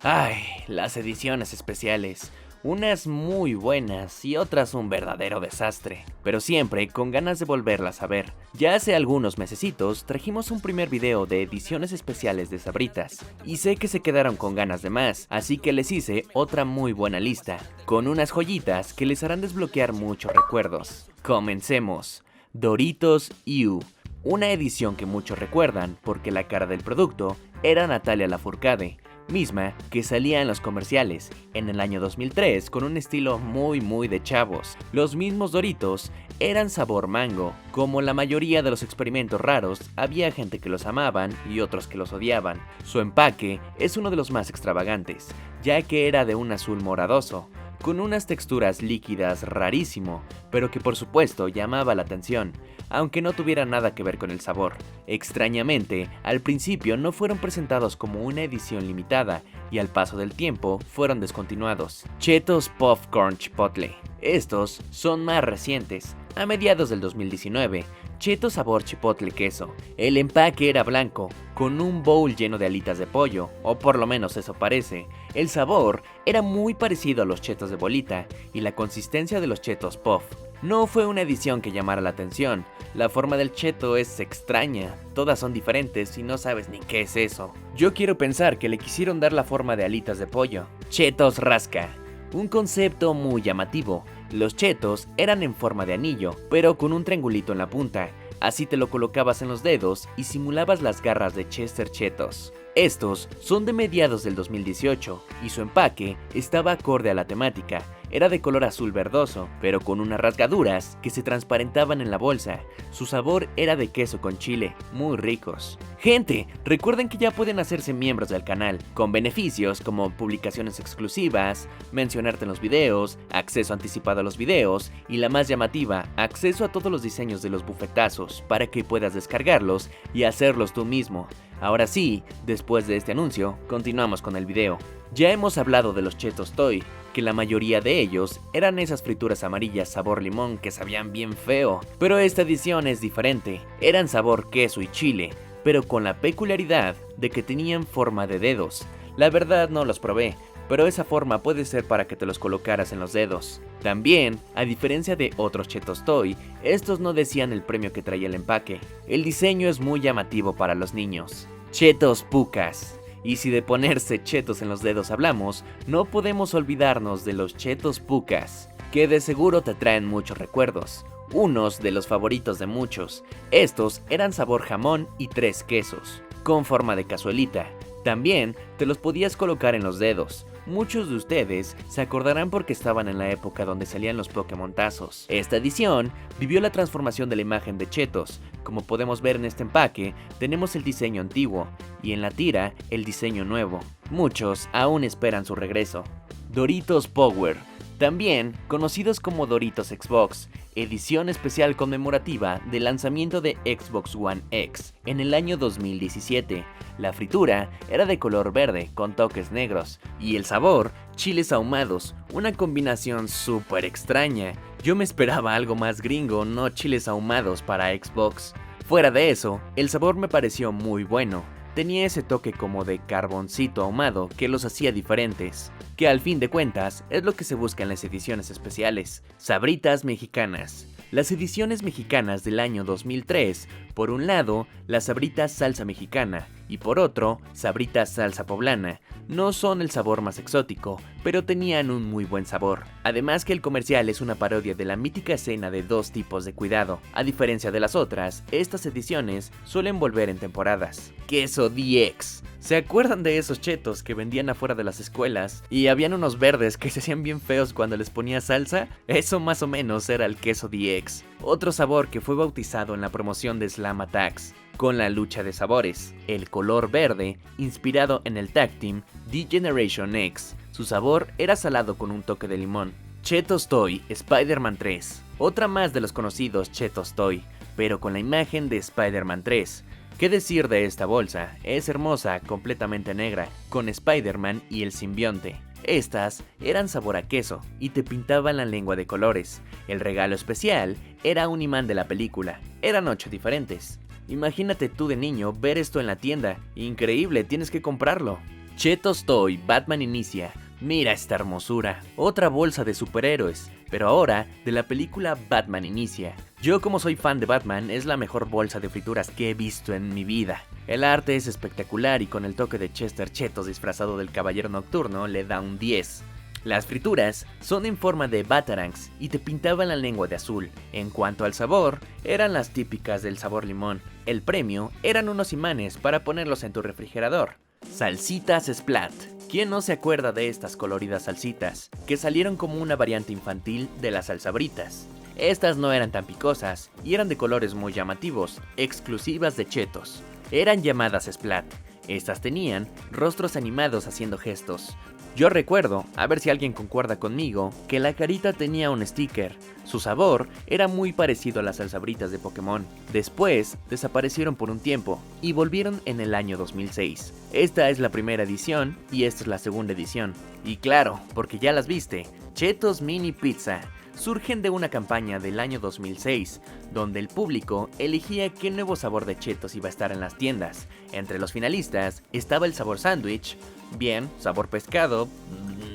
Ay, las ediciones especiales. Unas muy buenas y otras un verdadero desastre, pero siempre con ganas de volverlas a ver. Ya hace algunos mesecitos trajimos un primer video de ediciones especiales de Sabritas, y sé que se quedaron con ganas de más, así que les hice otra muy buena lista, con unas joyitas que les harán desbloquear muchos recuerdos. Comencemos. Doritos U. Una edición que muchos recuerdan porque la cara del producto era Natalia Lafourcade, misma que salía en los comerciales en el año 2003 con un estilo muy de chavos. Los mismos Doritos eran sabor mango. Como la mayoría de los experimentos raros, había gente que los amaban y otros que los odiaban. Su empaque es uno de los más extravagantes, ya que era de un azul moradoso, con unas texturas líquidas rarísimo, pero que por supuesto llamaba la atención, aunque no tuviera nada que ver con el sabor. Extrañamente, al principio no fueron presentados como una edición limitada y al paso del tiempo fueron descontinuados. Cheetos Popcorn Chipotle. Estos son más recientes, a mediados del 2019. Cheetos sabor chipotle queso. El empaque era blanco, con un bowl lleno de alitas de pollo, o por lo menos eso parece. El sabor era muy parecido a los chetos de bolita y la consistencia de los chetos puff. No fue una edición que llamara la atención. La forma del cheto es extraña, todas son diferentes y no sabes ni qué es eso. Yo quiero pensar que le quisieron dar la forma de alitas de pollo. Chetos rasca. Un concepto muy llamativo. Los chetos eran en forma de anillo, pero con un triangulito en la punta. Así te lo colocabas en los dedos y simulabas las garras de Chester Chetos. Estos son de mediados del 2018 y su empaque estaba acorde a la temática. Era de color azul verdoso, pero con unas rasgaduras que se transparentaban en la bolsa. Su sabor era de queso con chile, muy ricos. Gente, recuerden que ya pueden hacerse miembros del canal, con beneficios como publicaciones exclusivas, mencionarte en los videos, acceso anticipado a los videos y la más llamativa, acceso a todos los diseños de los bufetazos para que puedas descargarlos y hacerlos tú mismo. Ahora sí, después de este anuncio, continuamos con el video. Ya hemos hablado de los Cheetos Toy, que la mayoría de ellos eran esas frituras amarillas sabor limón que sabían bien feo, pero esta edición es diferente, eran sabor queso y chile, pero con la peculiaridad de que tenían forma de dedos. La verdad no los probé, pero esa forma puede ser para que te los colocaras en los dedos. También, a diferencia de otros Cheetos Toy, estos no decían el premio que traía el empaque. El diseño es muy llamativo para los niños. Cheetos Pucas. Y si de ponerse chetos en los dedos hablamos, no podemos olvidarnos de los Cheetos Pucas, que de seguro te traen muchos recuerdos. Unos de los favoritos de muchos. Estos eran sabor jamón y 3 quesos, con forma de cazuelita. También te los podías colocar en los dedos. Muchos de ustedes se acordarán porque estaban en la época donde salían los Pokémontazos. Esta edición vivió la transformación de la imagen de Cheetos. Como podemos ver en este empaque, tenemos el diseño antiguo y en la tira el diseño nuevo. Muchos aún esperan su regreso. Doritos Power. También conocidos como Doritos Xbox, edición especial conmemorativa del lanzamiento de Xbox One X en el año 2017. La fritura era de color verde con toques negros y el sabor, chiles ahumados, una combinación súper extraña. Yo me esperaba algo más gringo, no chiles ahumados para Xbox. Fuera de eso, el sabor me pareció muy bueno. Tenía ese toque como de carboncito ahumado que los hacía diferentes, que al fin de cuentas es lo que se busca en las ediciones especiales. Sabritas mexicanas. Las ediciones mexicanas del año 2003, por un lado, las Sabritas salsa mexicana y por otro, Sabritas salsa poblana. No son el sabor más exótico, pero tenían un muy buen sabor. Además que el comercial es una parodia de la mítica escena de 2 tipos de cuidado. A diferencia de las otras, estas ediciones suelen volver en temporadas. Queso DX. ¿Se acuerdan de esos chetos que vendían afuera de las escuelas? Y habían unos verdes que se hacían bien feos cuando les ponía salsa. Eso más o menos era el queso DX. Otro sabor que fue bautizado en la promoción de Slam Attacks, con la lucha de sabores. El color verde, inspirado en el tag team D-Generation X. Su sabor era salado con un toque de limón. Cheetos Toy Spider-Man 3. Otra más de los conocidos Cheetos Toy, pero con la imagen de Spider-Man 3. ¿Qué decir de esta bolsa? Es hermosa, completamente negra, con Spider-Man y el simbionte. Estas eran sabor a queso y te pintaban la lengua de colores. El regalo especial era un imán de la película. Eran 8 diferentes. Imagínate tú de niño ver esto en la tienda. Increíble, tienes que comprarlo. Chetos Toy Batman Inicia. Mira esta hermosura, otra bolsa de superhéroes, pero ahora de la película Batman Inicia. Yo, como soy fan de Batman, es la mejor bolsa de frituras que he visto en mi vida. El arte es espectacular y con el toque de Chester Chetos disfrazado del Caballero Nocturno le da un 10. Las frituras son en forma de batarangs y te pintaban la lengua de azul. En cuanto al sabor, eran las típicas del sabor limón. El premio eran unos imanes para ponerlos en tu refrigerador. Salsitas Splat. ¿Quién no se acuerda de estas coloridas salsitas, que salieron como una variante infantil de las salsabritas? Estas no eran tan picosas y eran de colores muy llamativos, exclusivas de Chetos. Eran llamadas Splat. Estas tenían rostros animados haciendo gestos. Yo recuerdo, a ver si alguien concuerda conmigo, que la carita tenía un sticker. Su sabor era muy parecido a las salsabritas de Pokémon. Después, desaparecieron por un tiempo y volvieron en el año 2006. Esta es la primera edición y esta es la segunda edición. Y claro, porque ya las viste, Chetos Mini Pizza surgen de una campaña del año 2006, donde el público elegía qué nuevo sabor de Chetos iba a estar en las tiendas. Entre los finalistas estaba el sabor sándwich, bien, sabor pescado,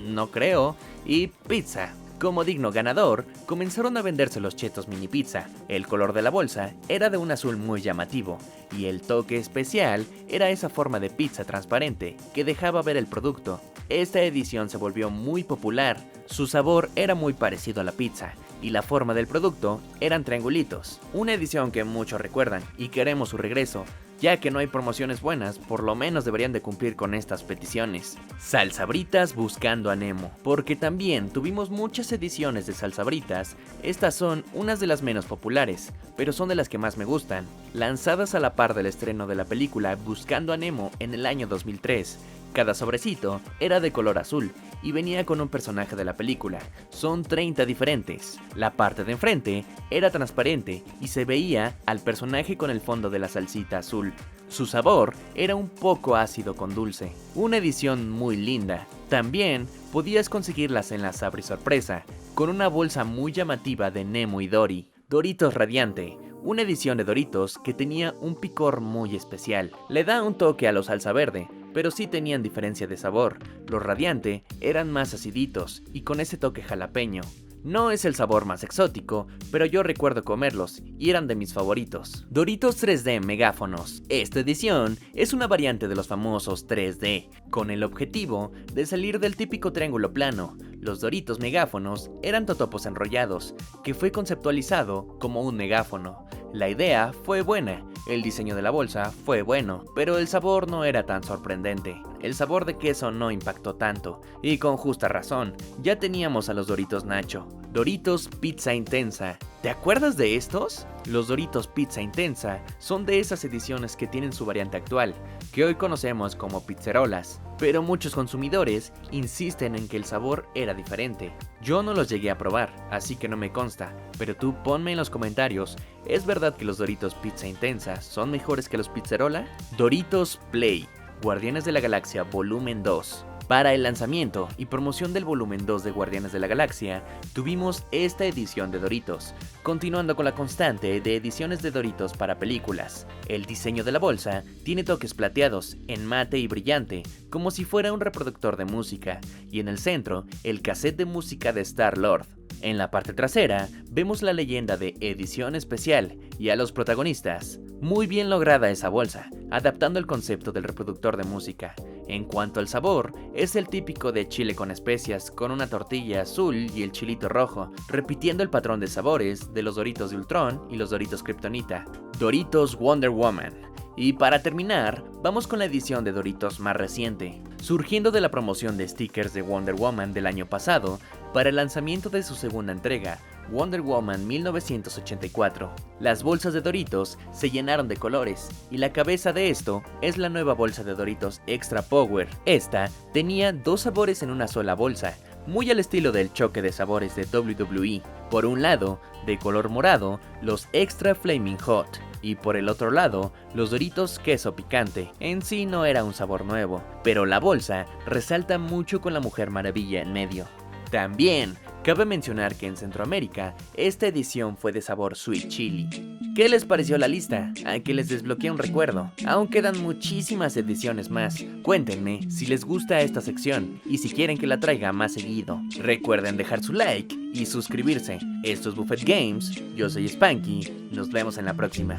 no creo, y pizza. Como digno ganador, comenzaron a venderse los Chetos Mini Pizza. El color de la bolsa era de un azul muy llamativo, y el toque especial era esa forma de pizza transparente que dejaba ver el producto. Esta edición se volvió muy popular, su sabor era muy parecido a la pizza, y la forma del producto eran triangulitos. Una edición que muchos recuerdan y queremos su regreso, ya que no hay promociones buenas, por lo menos deberían de cumplir con estas peticiones. Salsabritas buscando a Nemo, porque también tuvimos muchas ediciones de Salsabritas. Estas son unas de las menos populares, pero son de las que más me gustan, lanzadas a la par del estreno de la película Buscando a Nemo en el año 2003. Cada sobrecito era de color azul y venía con un personaje de la película. Son 30 diferentes. La parte de enfrente era transparente y se veía al personaje con el fondo de la salsita azul. Su sabor era un poco ácido con dulce. Una edición muy linda. También podías conseguirlas en la Sabri Sorpresa, con una bolsa muy llamativa de Nemo y Dory. Doritos Radiante. Una edición de Doritos que tenía un picor muy especial. Le da un toque a los salsa verde, pero sí tenían diferencia de sabor. Los Radiante eran más aciditos y con ese toque jalapeño. No es el sabor más exótico, pero yo recuerdo comerlos y eran de mis favoritos. Doritos 3D Megáfonos. Esta edición es una variante de los famosos 3D, con el objetivo de salir del típico triángulo plano. Los Doritos Megáfonos eran totopos enrollados, que fue conceptualizado como un megáfono. La idea fue buena, el diseño de la bolsa fue bueno, pero el sabor no era tan sorprendente. El sabor de queso no impactó tanto, y con justa razón, ya teníamos a los Doritos Nacho. Doritos Pizza Intensa. ¿Te acuerdas de estos? Los Doritos Pizza Intensa son de esas ediciones que tienen su variante actual, que hoy conocemos como pizzerolas, pero muchos consumidores insisten en que el sabor era diferente. Yo no los llegué a probar, así que no me consta, pero tú ponme en los comentarios, ¿es verdad que los Doritos Pizza Intensa son mejores que los pizzerola? Doritos Play, Guardianes de la Galaxia Volumen 2. Para el lanzamiento y promoción del volumen 2 de Guardianes de la Galaxia, tuvimos esta edición de Doritos, continuando con la constante de ediciones de Doritos para películas. El diseño de la bolsa tiene toques plateados, en mate y brillante, como si fuera un reproductor de música, y en el centro, el cassette de música de Star-Lord. En la parte trasera, vemos la leyenda de Edición Especial y a los protagonistas. Muy bien lograda esa bolsa, adaptando el concepto del reproductor de música. En cuanto al sabor, es el típico de chile con especias, con una tortilla azul y el chilito rojo, repitiendo el patrón de sabores de los Doritos de Ultron y los Doritos Kryptonita. Doritos Wonder Woman. Y para terminar, vamos con la edición de Doritos más reciente, surgiendo de la promoción de stickers de Wonder Woman del año pasado para el lanzamiento de su segunda entrega, Wonder Woman 1984. Las bolsas de Doritos se llenaron de colores, y la cabeza de esto es la nueva bolsa de Doritos Extra Power. Esta tenía dos sabores en una sola bolsa, muy al estilo del choque de sabores de WWE. Por un lado, de color morado, los Extra Flaming Hot, y por el otro lado, los Doritos Queso Picante. En sí no era un sabor nuevo, pero la bolsa resalta mucho con la Mujer Maravilla en medio. También cabe mencionar que en Centroamérica, esta edición fue de sabor Sweet Chili. ¿Qué les pareció la lista? Aquí les desbloqueé un recuerdo. Aún quedan muchísimas ediciones más. Cuéntenme si les gusta esta sección y si quieren que la traiga más seguido. Recuerden dejar su like y suscribirse. Esto es Buffet Games, yo soy Spanky, nos vemos en la próxima.